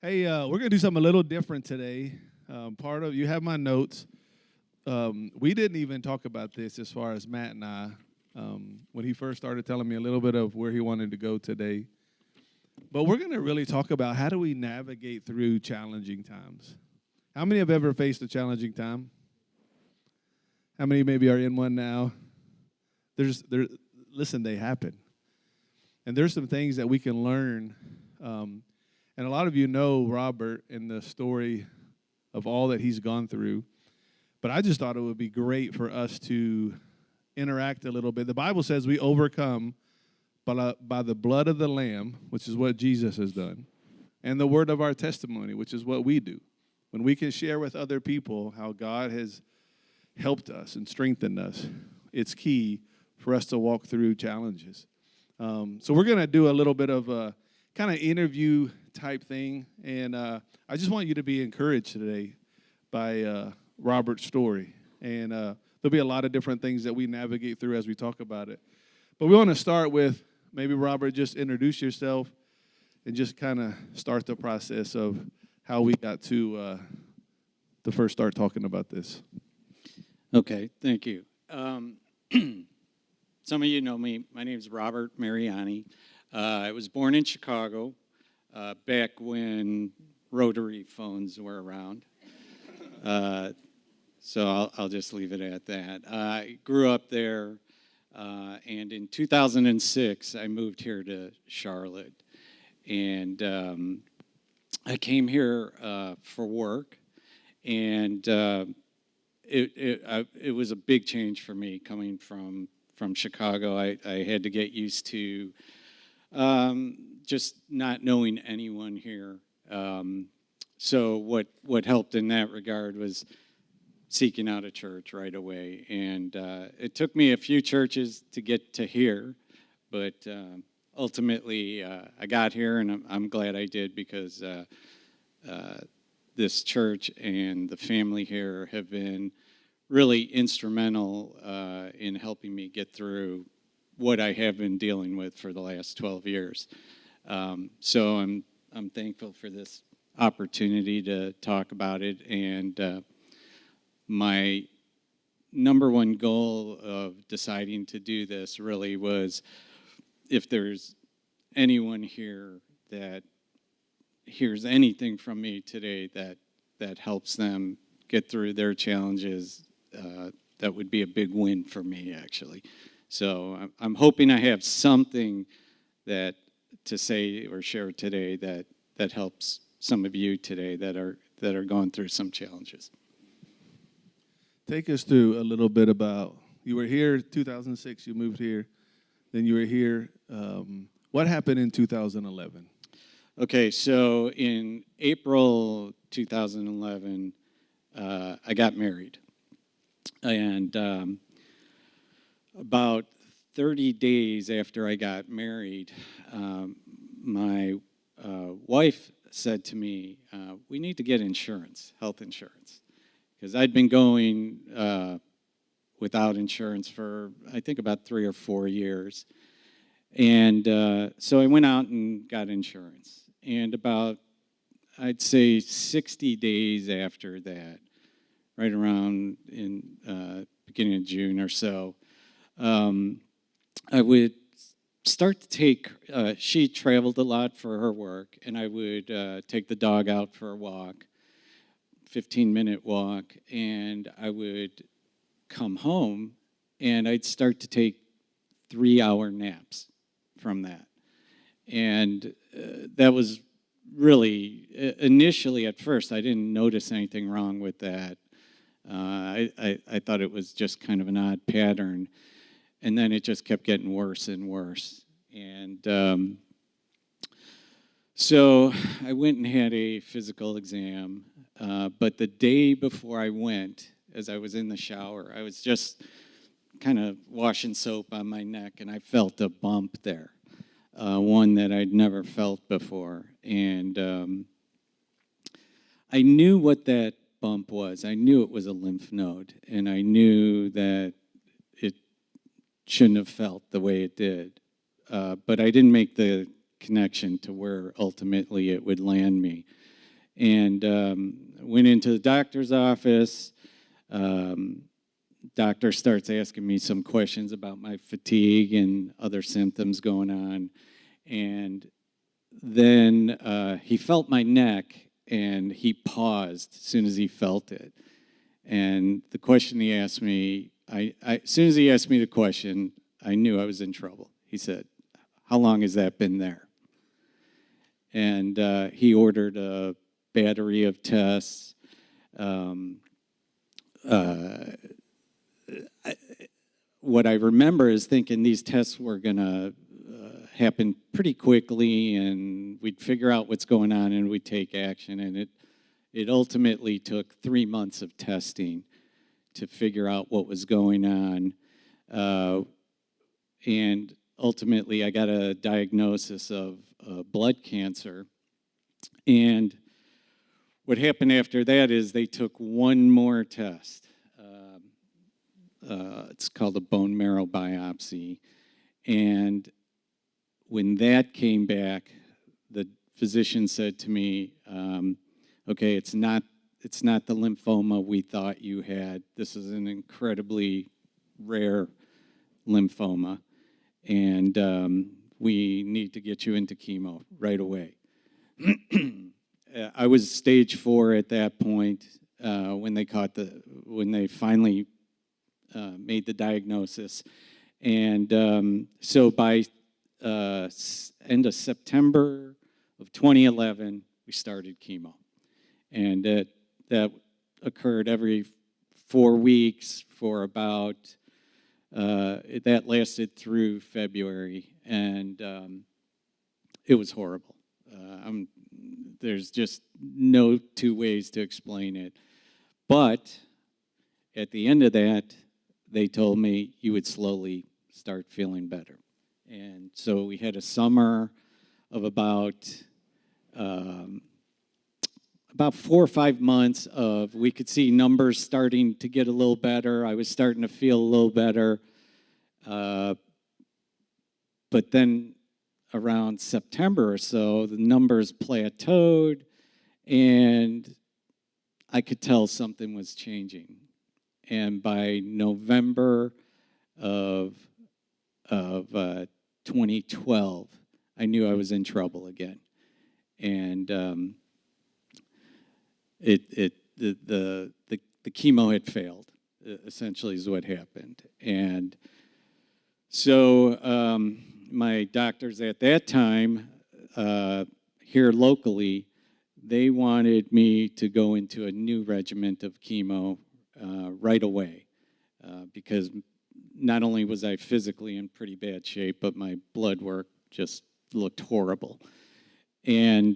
Hey, we're gonna do something a little different today. You have my notes. We didn't even talk about this as far as Matt and I when he first started telling me a little bit of where he wanted to go today. But we're gonna really talk about how do we navigate through challenging times. How many have ever faced a challenging time? How many maybe are in one now? There's there. Listen, they happen, and there's some things that we can learn. And a lot of you know Robert and the story of all that he's gone through. But I just thought it would be great for us to interact a little bit. The Bible says we overcome by the blood of the Lamb, which is what Jesus has done, and the word of our testimony, which is what we do. When we can share with other people how God has helped us and strengthened us, it's key for us to walk through challenges. So we're going to do a little bit of a kind of interview type thing, and I just want you to be encouraged today by Robert's story. And there'll be a lot of different things that we navigate through as we talk about it. But we want to start with maybe, Robert, just introduce yourself and just kind of start the process of how we got to first start talking about this. Okay, thank you. Some of you know me. My name is Robert Mariani. I was born in Chicago back when rotary phones were around. So I'll just leave it at that. I grew up there, and in 2006, I moved here to Charlotte. And I came here for work, and it was a big change for me coming from Chicago. I had to get used to just not knowing anyone here. So what helped in that regard was seeking out a church right away. And it took me a few churches to get to here, but ultimately I got here, and I'm glad I did, because this church and the family here have been really instrumental in helping me get through what I have been dealing with for the last 12 years. So I'm thankful for this opportunity to talk about it. And my number one goal of deciding to do this really was, if there's anyone here that hears anything from me today that helps them get through their challenges, that would be a big win for me, actually. So I'm hoping I have something that to say or share today that helps some of you today that are going through some challenges. Take us through a little bit about, you were here 2006, you moved here, then you were here. What happened in 2011? Okay, so in April 2011, I got married. And about 30 days after I got married, my wife said to me, we need to get insurance, health insurance. Because I'd been going without insurance for, I think, about 3 or 4 years. And so I went out and got insurance. And about, I'd say, 60 days after that, right around in beginning of June or so, I would start to take, she traveled a lot for her work, and I would take the dog out for a walk, 15-minute walk, and I would come home, and I'd start to take 3-hour naps from that. And that was really, initially at first, I didn't notice anything wrong with that. I thought it was just kind of an odd pattern, and then it just kept getting worse and worse. And so I went and had a physical exam, but the day before I went, as I was in the shower, I was just kind of washing soap on my neck, and I felt a bump there, one that I'd never felt before. And I knew what that bump was. I knew it was a lymph node, and I knew that it shouldn't have felt the way it did. But I didn't make the connection to where ultimately it would land me. And went into the doctor's office. Doctor starts asking me some questions about my fatigue and other symptoms going on. And then he felt my neck, and he paused as soon as he felt it. And the question he asked me, as soon as he asked me the question, I knew I was in trouble. He said, "How long has that been there?" And he ordered a battery of tests. What I remember is thinking these tests were going to happen pretty quickly, and we'd figure out what's going on, and we'd take action. And it ultimately took 3 months of testing to figure out what was going on. And ultimately, I got a diagnosis of blood cancer. And what happened after that is they took one more test. It's called a bone marrow biopsy. And when that came back, the physician said to me, okay, it's not the lymphoma we thought you had. This is an incredibly rare lymphoma, and we need to get you into chemo right away. I was stage 4 at that point when they finally made the diagnosis, and so by end of September of 2011, we started chemo, and that occurred every 4 weeks for about that lasted through February, and it was horrible. There's just no two ways to explain it. But at the end of that, they told me you would slowly start feeling better. And so we had a summer of about 4 or 5 months of we could see numbers starting to get a little better. I was starting to feel a little better. But then around September or so, the numbers plateaued, and I could tell something was changing. And by November of 2012, I knew I was in trouble again. And the chemo had failed, essentially is what happened. And so my doctors at that time here locally, they wanted me to go into a new regimen of chemo right away because not only was I physically in pretty bad shape, but my blood work just looked horrible. And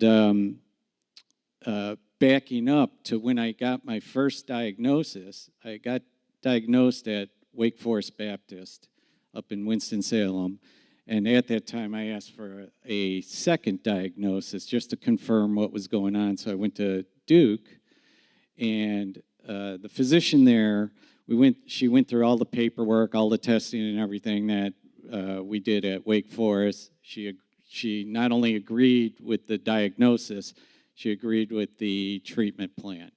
backing up to when I got my first diagnosis, I got diagnosed at Wake Forest Baptist up in Winston-Salem. And at that time, I asked for a second diagnosis just to confirm what was going on. So I went to Duke, and the physician there, she went through all the paperwork, all the testing and everything that we did at Wake Forest. She not only agreed with the diagnosis, she agreed with the treatment plan.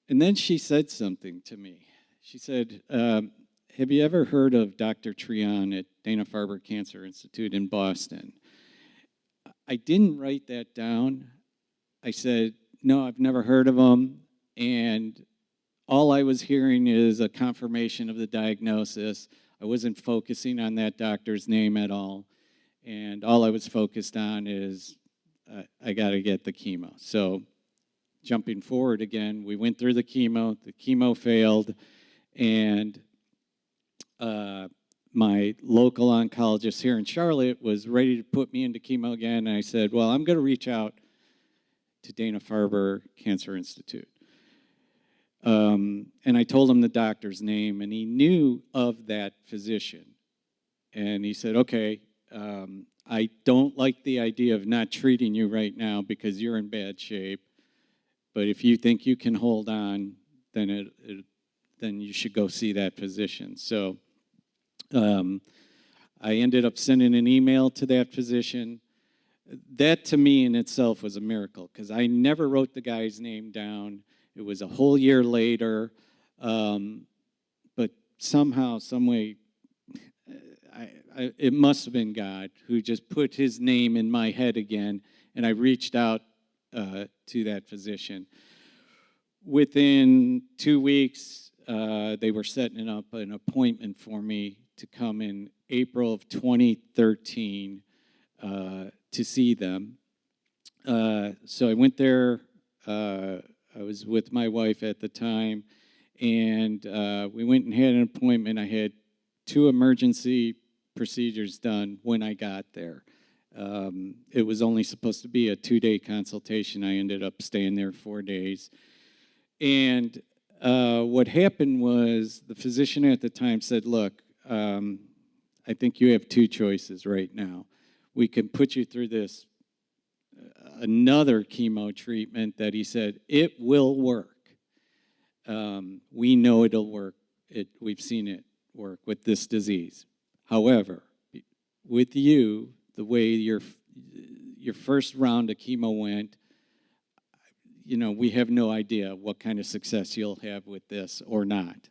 And then she said something to me. She said, have you ever heard of Dr. Treon at Dana-Farber Cancer Institute in Boston? I didn't write that down. I said, no, I've never heard of him. And all I was hearing is a confirmation of the diagnosis. I wasn't focusing on that doctor's name at all. And all I was focused on is I got to get the chemo. So jumping forward again, we went through the chemo failed, and my local oncologist here in Charlotte was ready to put me into chemo again, and I said, well, I'm going to reach out to Dana-Farber Cancer Institute. And I told him the doctor's name, and he knew of that physician. And he said, okay, I don't like the idea of not treating you right now because you're in bad shape, but if you think you can hold on, then then you should go see that physician. So I ended up sending an email to that physician. that to me in itself was a miracle because I never wrote the guy's name down. It was a whole year later, but somehow, some way, it must have been God who just put his name in my head again, and I reached out to that physician. Within 2 weeks, they were setting up an appointment for me to come in April of 2013 to see them. So I went there. I was with my wife at the time, and we went and had an appointment. I had 2 emergency procedures done when I got there. It was only supposed to be a 2-day consultation. I ended up staying there 4 days. And what happened was the physician at the time said, look, I think you have 2 choices right now. We can put you through this, another chemo treatment that he said, it will work. We know it'll work. We've seen it work with this disease. However, with you, the way your first round of chemo went, you know, we have no idea what kind of success you'll have with this or not.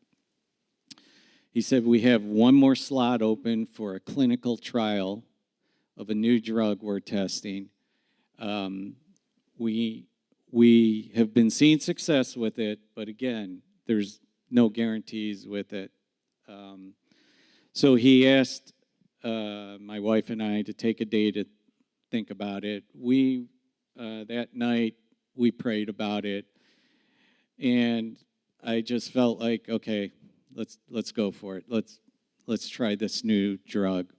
He said, we have 1 more slot open for a clinical trial of a new drug we're testing. We have been seeing success with it, but again, there's no guarantees with it. So he asked my wife and I to take a day to think about it. That night, we prayed about it, and I just felt like, okay, let's go for it. Let's try this new drug.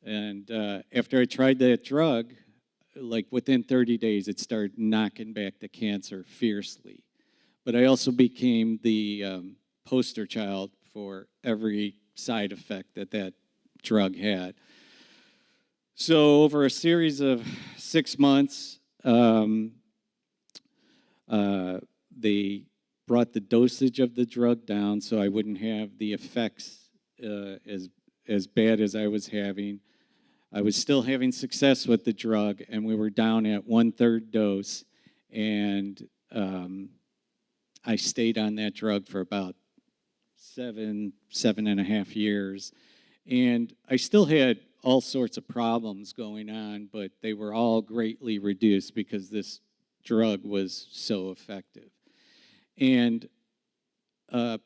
And after I tried that drug, like within 30 days, it started knocking back the cancer fiercely. But I also became the poster child for every side effect that drug had. So over a series of 6 months, they brought the dosage of the drug down so I wouldn't have the effects as bad as I was having. I was still having success with the drug, and we were down at 1/3 dose, and I stayed on that drug for about 7.5 years, and I still had all sorts of problems going on, but they were all greatly reduced because this drug was so effective. And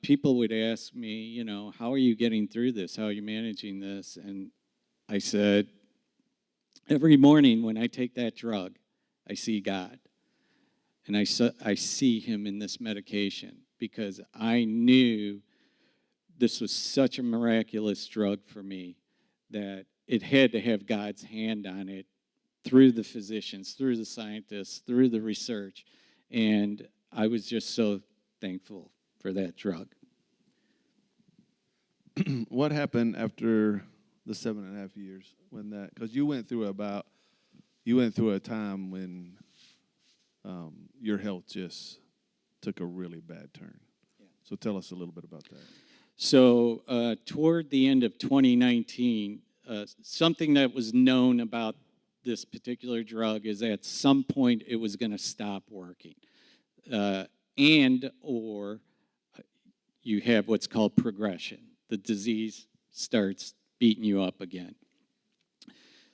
people would ask me, you know, how are you getting through this? How are you managing this? And I said, every morning when I take that drug, I see God. And I see him in this medication because I knew this was such a miraculous drug for me that it had to have God's hand on it through the physicians, through the scientists, through the research. And I was just so thankful for that drug. What happened after the 7.5 years when that? Because you went through a time when your health just took a really bad turn. Yeah. So tell us a little bit about that. So toward the end of 2019, something that was known about this particular drug is at some point it was going to stop working, and or you have what's called progression. The disease starts beating you up again.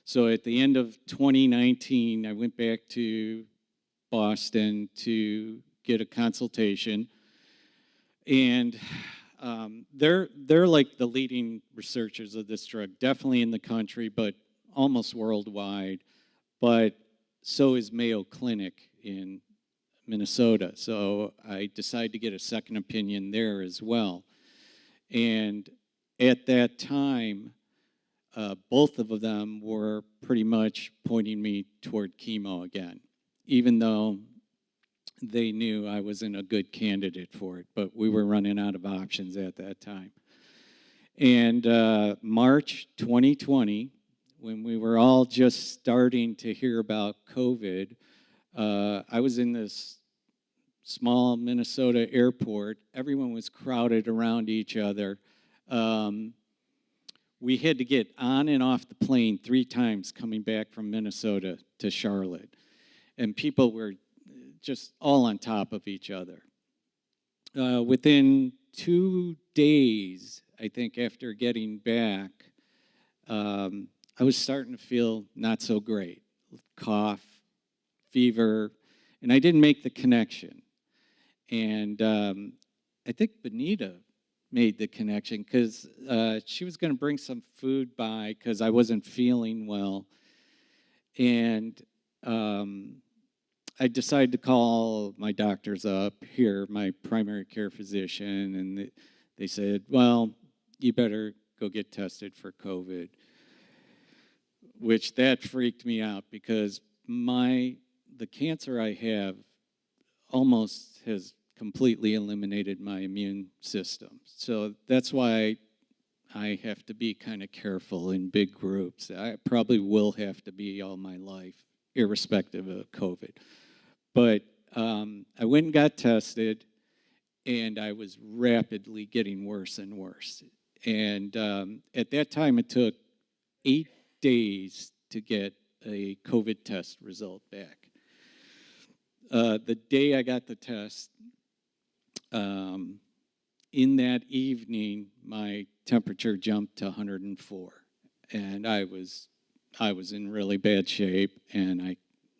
So at the end of 2019, I went back to Boston to get a consultation, and they're like the leading researchers of this drug, definitely in the country, but almost worldwide. But so is Mayo Clinic in Minnesota. So I decided to get a second opinion there as well. And at that time, both of them were pretty much pointing me toward chemo again, even though they knew I wasn't a good candidate for it, but we were running out of options at that time. And March 2020, when we were all just starting to hear about COVID, I was in this small Minnesota airport. Everyone was crowded around each other. We had to get on and off the plane 3 times coming back from Minnesota to Charlotte. And people were just all on top of each other. Within 2 days, I think, after getting back, I was starting to feel not so great. Cough, fever, and I didn't make the connection. And I think Benita made the connection because she was going to bring some food by because I wasn't feeling well. And I decided to call my doctors up here, my primary care physician, and they said, well, you better go get tested for COVID, which that freaked me out because the cancer I have almost has completely eliminated my immune system. So that's why I have to be kind of careful in big groups. I probably will have to be all my life, irrespective of COVID. But I went and got tested, and I was rapidly getting worse and worse. And at that time, it took 8 days to get a COVID test result back. The day I got the test, in that evening, my temperature jumped to 104, and I was in really bad shape, and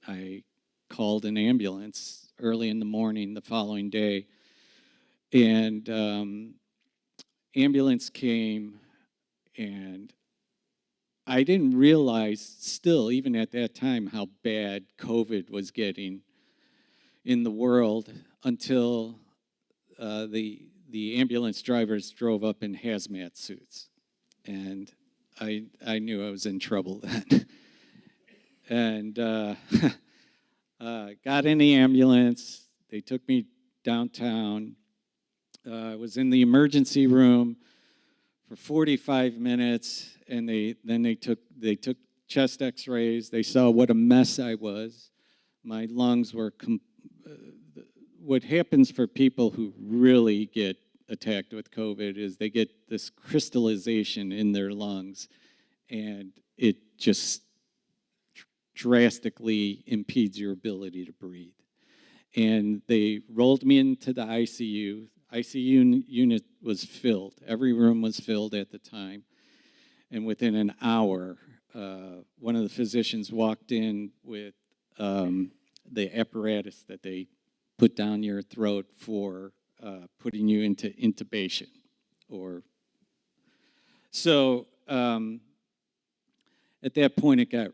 I called an ambulance early in the morning the following day, and ambulance came, and I didn't realize still, even at that time, how bad COVID was getting in the world until the ambulance drivers drove up in hazmat suits, and I knew I was in trouble then. And got in the ambulance. They took me downtown. I was in the emergency room for 45 minutes, and they took chest X-rays. They saw what a mess I was. My lungs were. What happens for people who really get attacked with COVID is they get this crystallization in their lungs, and it just drastically impedes your ability to breathe. And they rolled me into the ICU. ICU unit was filled. Every room was filled at the time. And within an hour, one of the physicians walked in with the apparatus that they put down your throat for putting you into intubation. So at that point, it got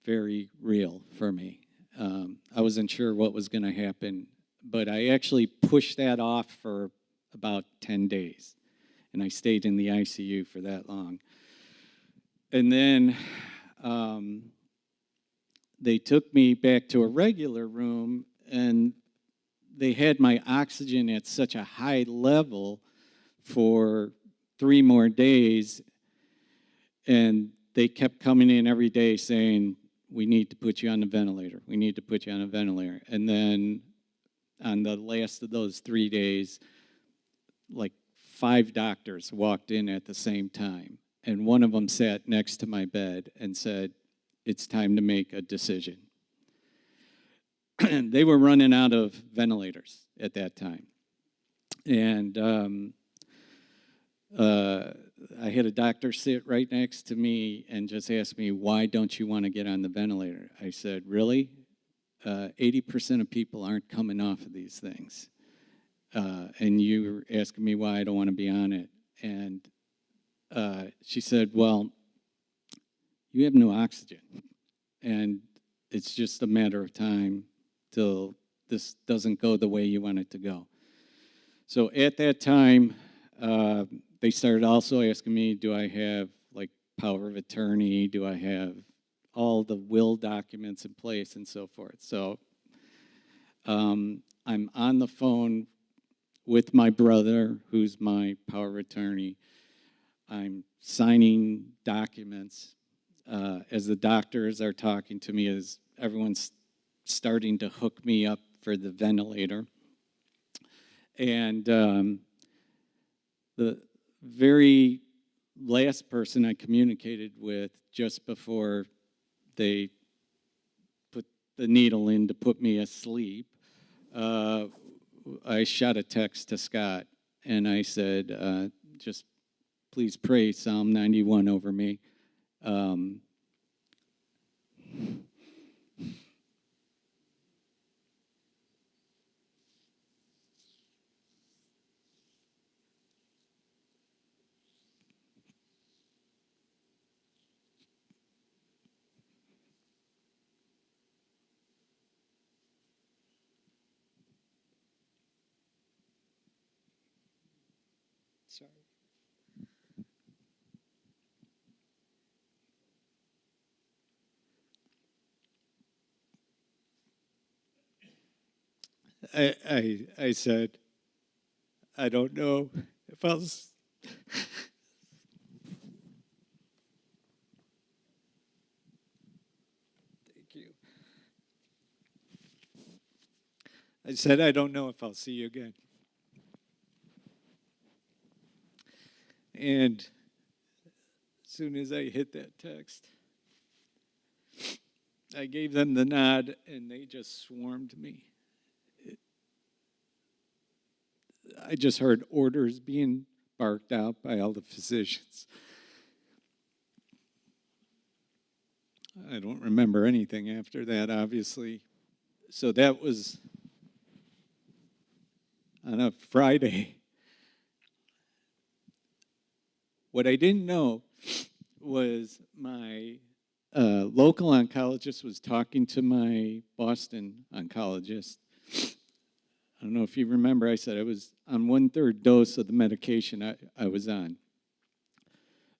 very real for me. I wasn't sure what was going to happen, but I actually pushed that off for about 10 days, and I stayed in the ICU for that long. And then they took me back to a regular room, and they had my oxygen at such a high level for 3 more days, and they kept coming in every day saying, we need to put you on the ventilator. We need to put you on a ventilator. And then on the last of those 3 days, like 5 doctors walked in at the same time. And one of them sat next to my bed and said, it's time to make a decision. They were running out of ventilators at that time. And I had a doctor sit right next to me and just ask me, why don't you want to get on the ventilator? I said, really? 80% of people aren't coming off of these things. And you're asking me why I don't want to be on it. And she said, well, you have no oxygen. And it's just a matter of time till this doesn't go the way you want it to go. So at that time, they started also asking me, do I have like power of attorney? Do I have all the will documents in place and so forth? So I'm on the phone with my brother, who's my power of attorney. I'm signing documents as the doctors are talking to me, as everyone's starting to hook me up for the ventilator. And the very last person I communicated with just before they put the needle in to put me asleep, I shot a text to Scott and I said, just please pray Psalm 91 over me. Sorry. I said, I don't know if I'll. Thank you. I said, I don't know if I'll see you again. And as soon as I hit that text, I gave them the nod and they just swarmed me. I just heard orders being barked out by all the physicians. I don't remember anything after that, obviously. So that was on a Friday. What I didn't know was my local oncologist was talking to my Boston oncologist. I don't know if you remember, I said I was on 1/3 dose of the medication I was on.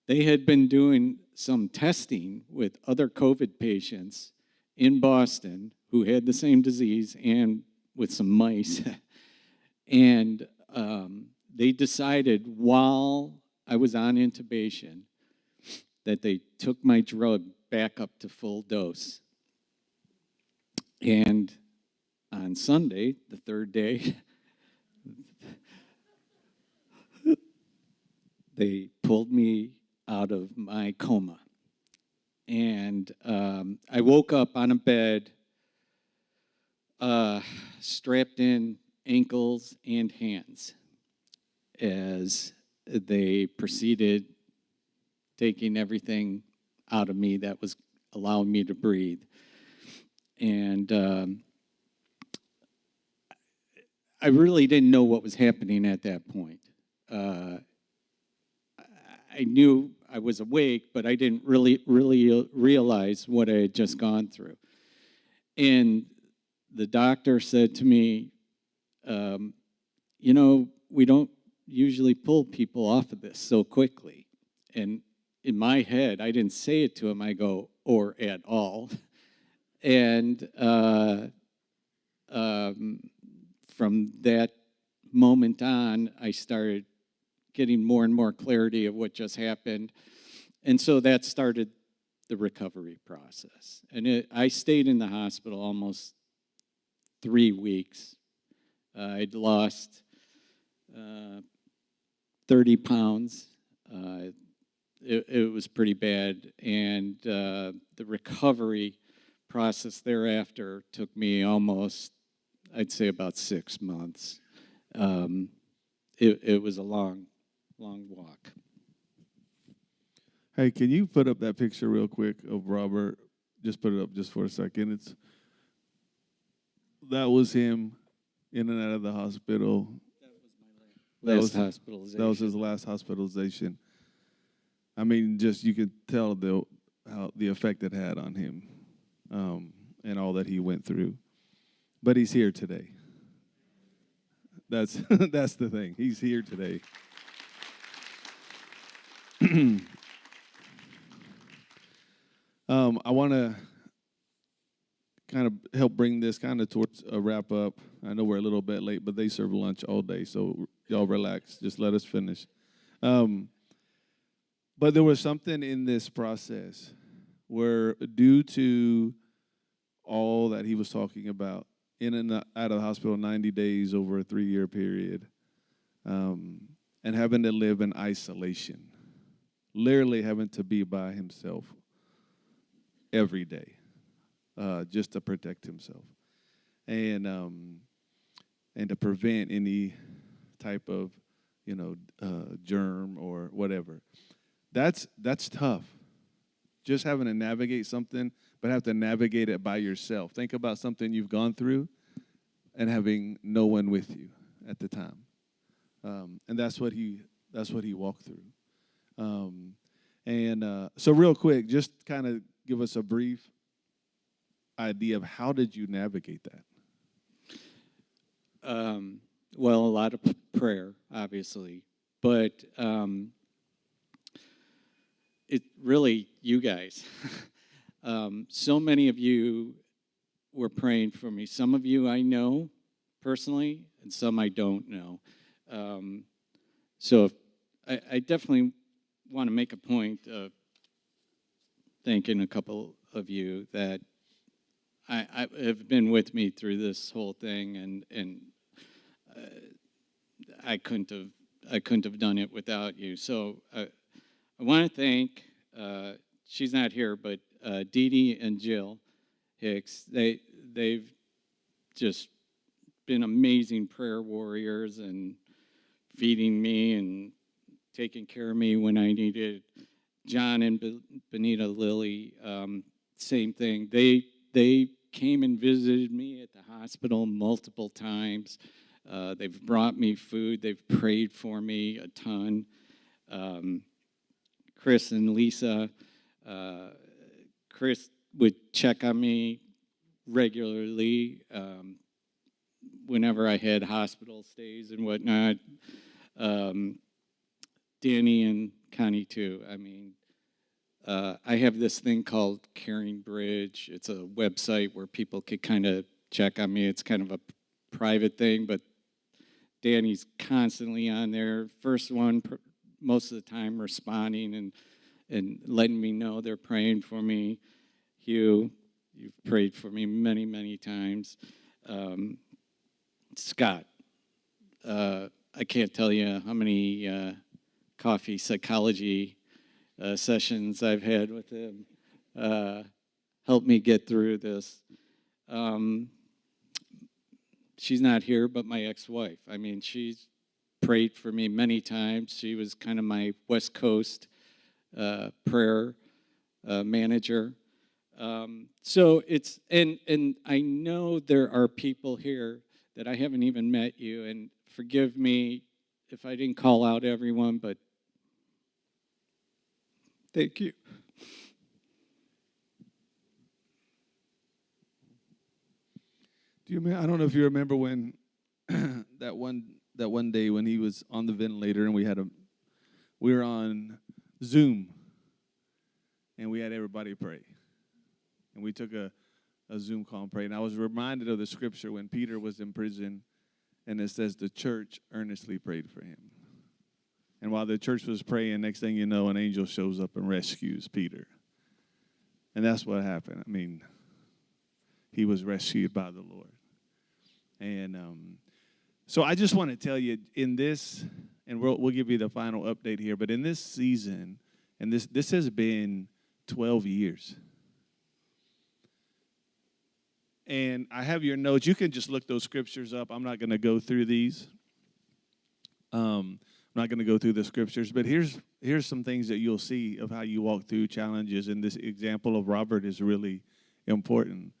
They had been doing some testing with other COVID patients in Boston who had the same disease and with some mice. And they decided while I was on intubation that they took my drug back up to full dose. And on Sunday, the third day, they pulled me out of my coma. And I woke up on a bed, strapped in ankles and hands as they proceeded taking everything out of me that was allowing me to breathe. And I really didn't know what was happening at that point. I knew I was awake, but I didn't really realize what I had just gone through. And the doctor said to me, you know, we don't usually pull people off of this so quickly. And in my head, I didn't say it to him. I go, or at all. And from that moment on, I started getting more and more clarity of what just happened. And so that started the recovery process. And I stayed in the hospital almost 3 weeks. I'd lost 30 pounds. It was pretty bad. And the recovery process thereafter took me almost, I'd say about 6 months. It was a long walk. Hey, can you put up that picture real quick of Robert? Just put it up just for a second. That was him in and out of the hospital. Last hospitalization. That was his last hospitalization. I mean, just you could tell how the effect it had on him, and all that he went through. But he's here today. That's that's the thing. He's here today. I want to kind of help bring this kind of towards a wrap up. I know we're a little bit late, but they serve lunch all day, so y'all relax. Just let us finish. But there was something in this process where, due to all that he was talking about, in and out of the hospital 90 days over a 3-year period, and having to live in isolation, literally having to be by himself every day, just to protect himself, and to prevent any type of, germ or whatever. That's tough. Just having to navigate something, but have to navigate it by yourself. Think about something you've gone through and having no one with you at the time, and that's what he walked through. So real quick, just kind of give us a brief idea of how did you navigate that? Well, a lot of prayer, obviously, but it really, you guys. So many of you were praying for me. Some of you I know personally, and some I don't know. So I definitely want to make a point of thanking a couple of you that I have been with me through this whole thing, and I couldn't have done it without you. So I want to thank. She's not here, but Dee Dee and Jill Hicks. They've just been amazing prayer warriors and feeding me and taking care of me when I needed. John and Benita Lilly, same thing. They came and visited me at the hospital multiple times. They've brought me food. They've prayed for me a ton. Chris and Lisa. Chris would check on me regularly whenever I had hospital stays and whatnot. Danny and Connie too. I mean, I have this thing called Caring Bridge. It's a website where people could kind of check on me. It's kind of a private thing, but Danny's constantly on there. First one, most of the time, responding and letting me know they're praying for me. Hugh, you've prayed for me many, many times. Scott, I can't tell you how many coffee psychology sessions I've had with him. Helped me get through this. She's not here, but my ex-wife. I mean, she's prayed for me many times. She was kind of my West Coast prayer manager. So it's, and I know there are people here that I haven't even met you, and forgive me if I didn't call out everyone, but thank you. I don't know if you remember when that one day when he was on the ventilator and we were on Zoom and we had everybody pray. And we took a Zoom call and prayed. And I was reminded of the scripture when Peter was in prison, and it says the church earnestly prayed for him. And while the church was praying, next thing you know, an angel shows up and rescues Peter. And that's what happened. I mean, he was rescued by the Lord. And so I just want to tell you in this, and we'll give you the final update here, but in this season, and this has been 12 years. And I have your notes. You can just look those scriptures up. I'm not going to go through these. I'm not going to go through the scriptures, but here's some things that you'll see of how you walk through challenges. And this example of Robert is really important.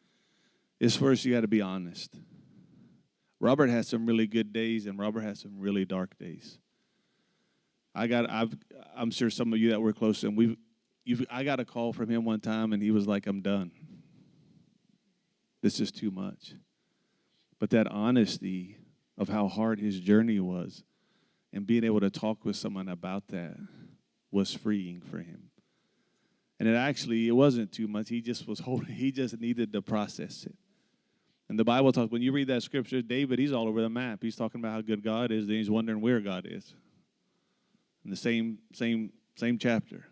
Is first you got to be honest. Robert has some really good days, and Robert has some really dark days. I'm sure some of you that were close to him, I got a call from him one time, and he was like, "I'm done. This is too much." But that honesty of how hard his journey was, and being able to talk with someone about that, was freeing for him. And it wasn't too much. He just needed to process it. And the Bible talks, when you read that scripture, David, he's all over the map. He's talking about how good God is, then he's wondering where God is. In the same chapter.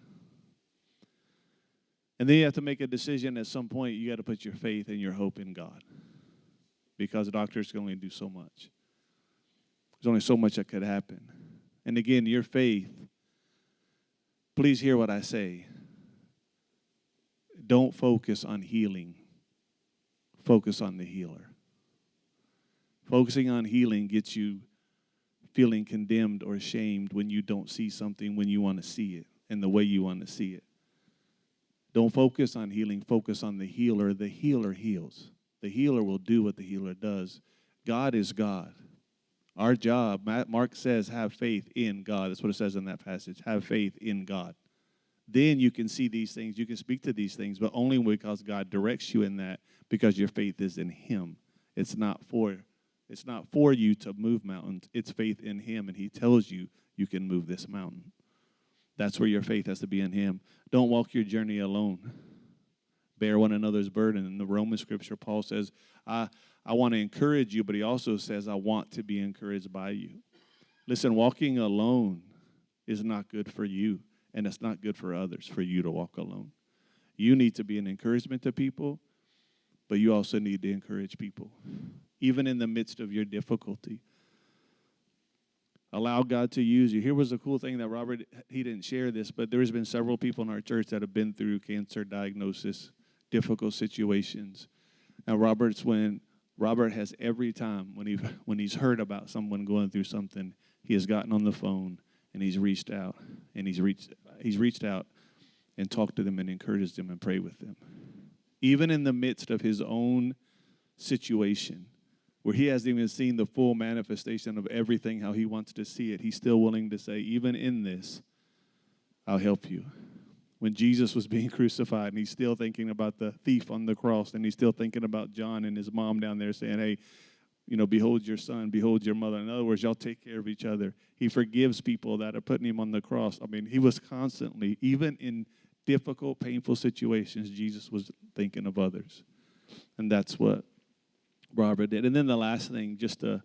And then you have to make a decision at some point. You got to put your faith and your hope in God. Because the doctors can only do so much. There's only so much that could happen. And again, your faith please hear what I say. Don't focus on healing. Focus on the healer. Focusing on healing gets you feeling condemned or ashamed when you don't see something when you want to see it and the way you want to see it. Don't focus on healing. Focus on the healer. The healer heals. The healer will do what the healer does. God is God. Our job, Mark says, have faith in God. That's what it says in that passage. Have faith in God. Then you can see these things. You can speak to these things, but only because God directs you in that, because your faith is in Him. It's not for you to move mountains. It's faith in Him, and He tells you you can move this mountain. That's where your faith has to be in Him. Don't walk your journey alone. Bear one another's burden. In the Roman scripture, Paul says, I want to encourage you, but he also says, I want to be encouraged by you. Listen, walking alone is not good for you, and it's not good for others for you to walk alone. You need to be an encouragement to people, but you also need to encourage people, even in the midst of your difficulty. Allow God to use you. Here was a cool thing that Robert, he didn't share this, but there's been several people in our church that have been through cancer diagnosis, difficult situations. Now, Robert has every time when he's heard about someone going through something, he has gotten on the phone and he's reached out and talked to them and encouraged them and prayed with them. Even in the midst of his own situation, where he hasn't even seen the full manifestation of everything how he wants to see it, he's still willing to say, even in this, I'll help you. When Jesus was being crucified and he's still thinking about the thief on the cross, and he's still thinking about John and his mom down there saying, hey, behold your son, behold your mother. In other words, y'all take care of each other. He forgives people that are putting him on the cross. I mean, he was constantly, even in difficult, painful situations, Jesus was thinking of others. And that's what Robert did. And then the last thing, just to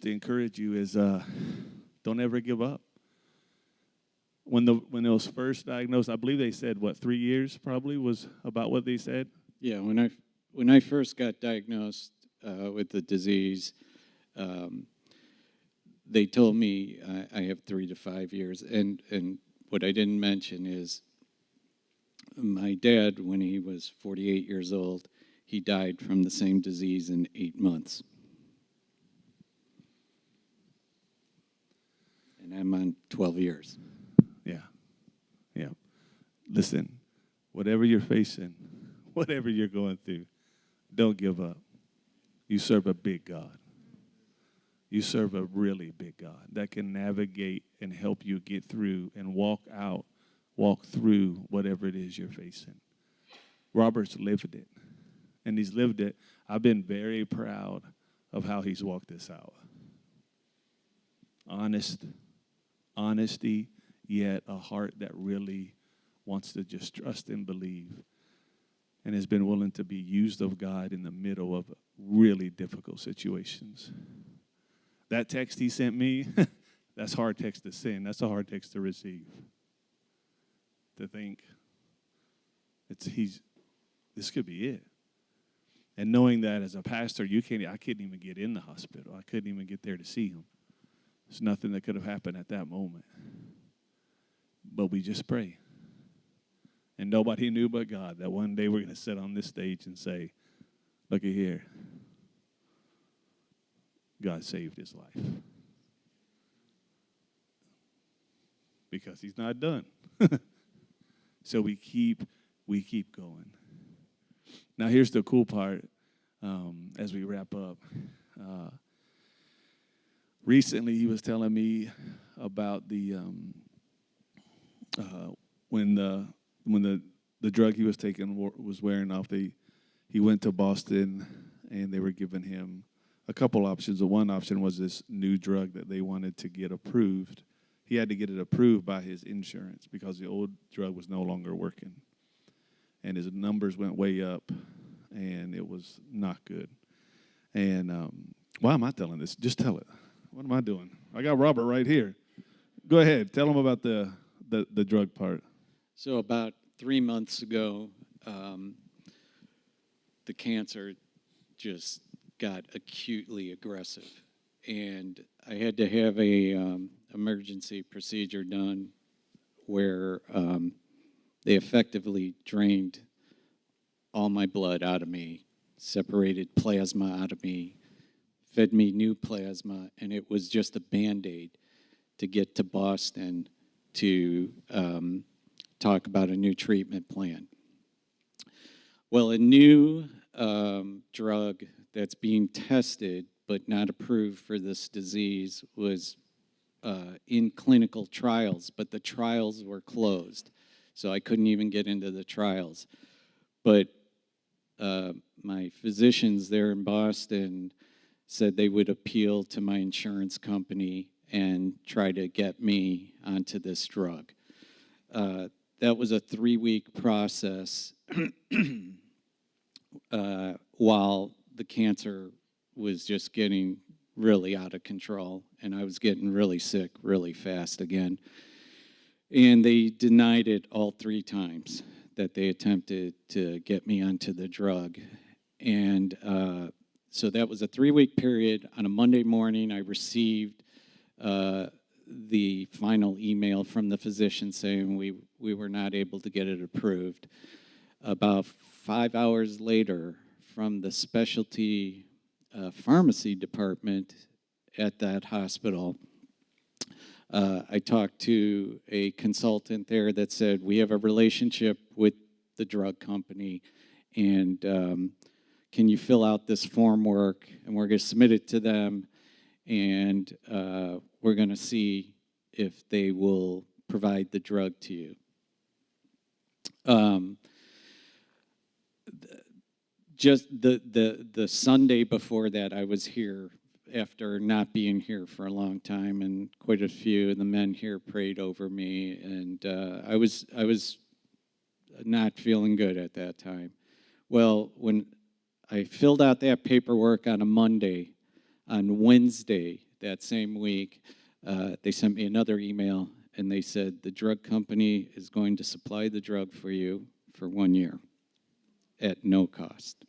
encourage you, is don't ever give up. When it was first diagnosed, I believe they said 3 years probably was about what they said. Yeah, when I first got diagnosed with the disease, they told me I have 3 to 5 years. And what I didn't mention is my dad, when he was 48 years old, he died from the same disease in 8 months. And I'm on 12 years. Yeah. Listen, whatever you're facing, whatever you're going through, don't give up. You serve a big God. You serve a really big God that can navigate and help you get through and walk through whatever it is you're facing. Robert's lived it, and he's lived it. I've been very proud of how he's walked this out. Honesty, yet a heart that really wants to just trust and believe, and has been willing to be used of God in the middle of really difficult situations. That text he sent me, that's hard text to send. That's a hard text to receive. To think this could be it. And knowing that as a pastor, I couldn't even get in the hospital. I couldn't even get there to see him. There's nothing that could have happened at that moment. But we just pray. And nobody knew but God that one day we're going to sit on this stage and say, look at here. God saved his life. Because he's not done. So we keep going. Now here's the cool part as we wrap up. Recently he was telling me about the when the drug he was taking was wearing off. He went to Boston and they were giving him a couple options. The one option was this new drug that they wanted to get approved. He had to get it approved by his insurance because the old drug was no longer working. And his numbers went way up, and it was not good. And why am I telling this? Just tell it. What am I doing? I got Robert right here. Go ahead. Tell him about the drug part. So about 3 months ago, the cancer just got acutely aggressive, and I had to have a emergency procedure done where they effectively drained all my blood out of me, separated plasma out of me, fed me new plasma, and it was just a Band-Aid to get to Boston to talk about a new treatment plan. Well, a new drug that's being tested but not approved for this disease was in clinical trials, but the trials were closed, so I couldn't even get into the trials. But my physicians there in Boston said they would appeal to my insurance company and try to get me onto this drug. That was a 3-week process while the cancer was just getting really out of control, and I was getting really sick really fast again. And they denied it all 3 times that they attempted to get me onto the drug. And so that was a 3-week period. On a Monday morning, I received the final email from the physician saying we were not able to get it approved. About 5 hours later, from the specialty pharmacy department at that hospital, I talked to a consultant there that said, we have a relationship with the drug company, and can you fill out this form work, and we're going to submit it to them, and we're going to see if they will provide the drug to you. Just the Sunday before that, I was here after not being here for a long time, and quite a few of the men here prayed over me, and I was not feeling good at that time. Well, when I filled out that paperwork on a Monday, on Wednesday that same week, they sent me another email, and they said the drug company is going to supply the drug for you for 1 year at no cost.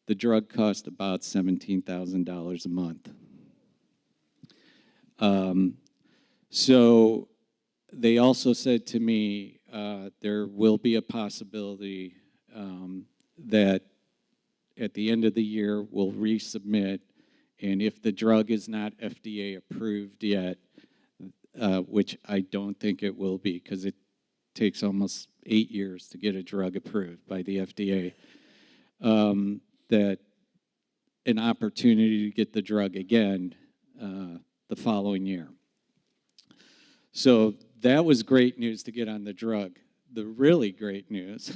The drug cost about $17,000 a month. So they also said to me, there will be a possibility that at the end of the year we'll resubmit, and if the drug is not FDA approved yet, which I don't think it will be because it takes almost 8 years to get a drug approved by the FDA, that an opportunity to get the drug again the following year. So that was great news to get on the drug. The really great news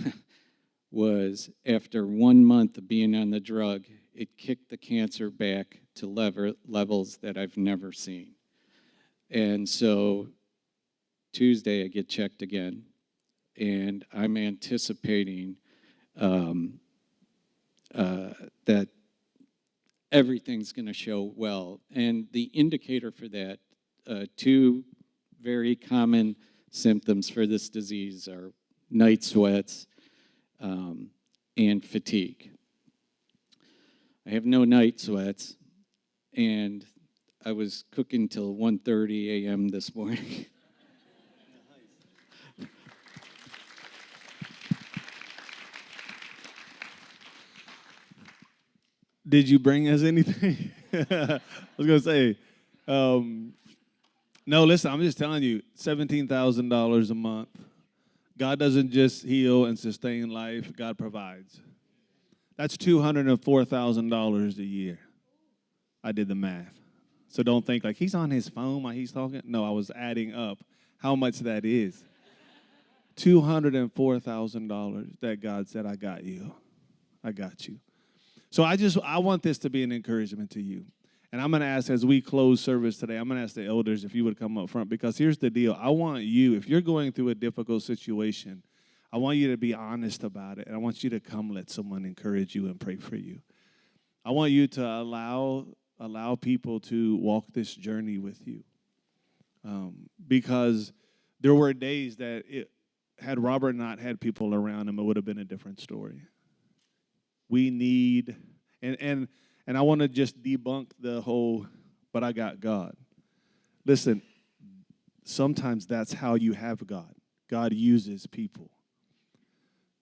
was after 1 month of being on the drug, it kicked the cancer back to levels that I've never seen. And so Tuesday I get checked again, and I'm anticipating that everything's going to show well. And the indicator for that, 2 very common symptoms for this disease are night sweats and fatigue. I have no night sweats, and I was cooking till 1:30 a.m. this morning. Did you bring us anything? I was going to say, no, listen, I'm just telling you, $17,000 a month. God doesn't just heal and sustain life, God provides. That's $204,000 a year. I did the math. So don't think like he's on his phone while he's talking. No, I was adding up how much that is. $204,000 that God said, I got you. I got you. So I want this to be an encouragement to you. And I'm going to ask, as we close service today, I'm going to ask the elders if you would come up front, because here's the deal. I want you, if you're going through a difficult situation, I want you to be honest about it, and I want you to come let someone encourage you and pray for you. I want you to allow people to walk this journey with you, because there were days that had Robert not had people around him, it would have been a different story. We need, and I want to just debunk the whole, but I got God. Listen, sometimes that's how you have God. God uses people.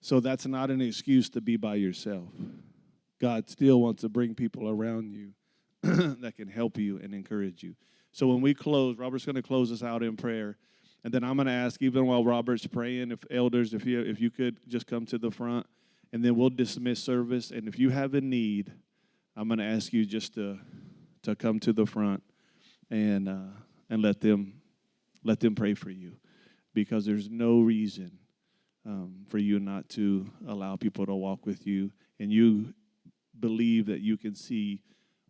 So that's not an excuse to be by yourself. God still wants to bring people around you that can help you and encourage you. So when we close, Robert's going to close us out in prayer. And then I'm going to ask, even while Robert's praying, if elders, if you could just come to the front, and then we'll dismiss service. And if you have a need, I'm going to ask you just to come to the front and let them pray for you, because there's no reason for you not to allow people to walk with you, and you believe that you can see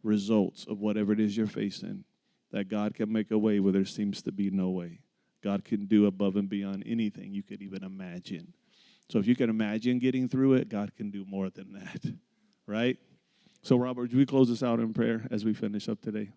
results of whatever it is you're facing, that God can make a way where there seems to be no way. God can do above and beyond anything you could even imagine. So if you can imagine getting through it, God can do more than that, right? So, Robert, would we close this out in prayer as we finish up today?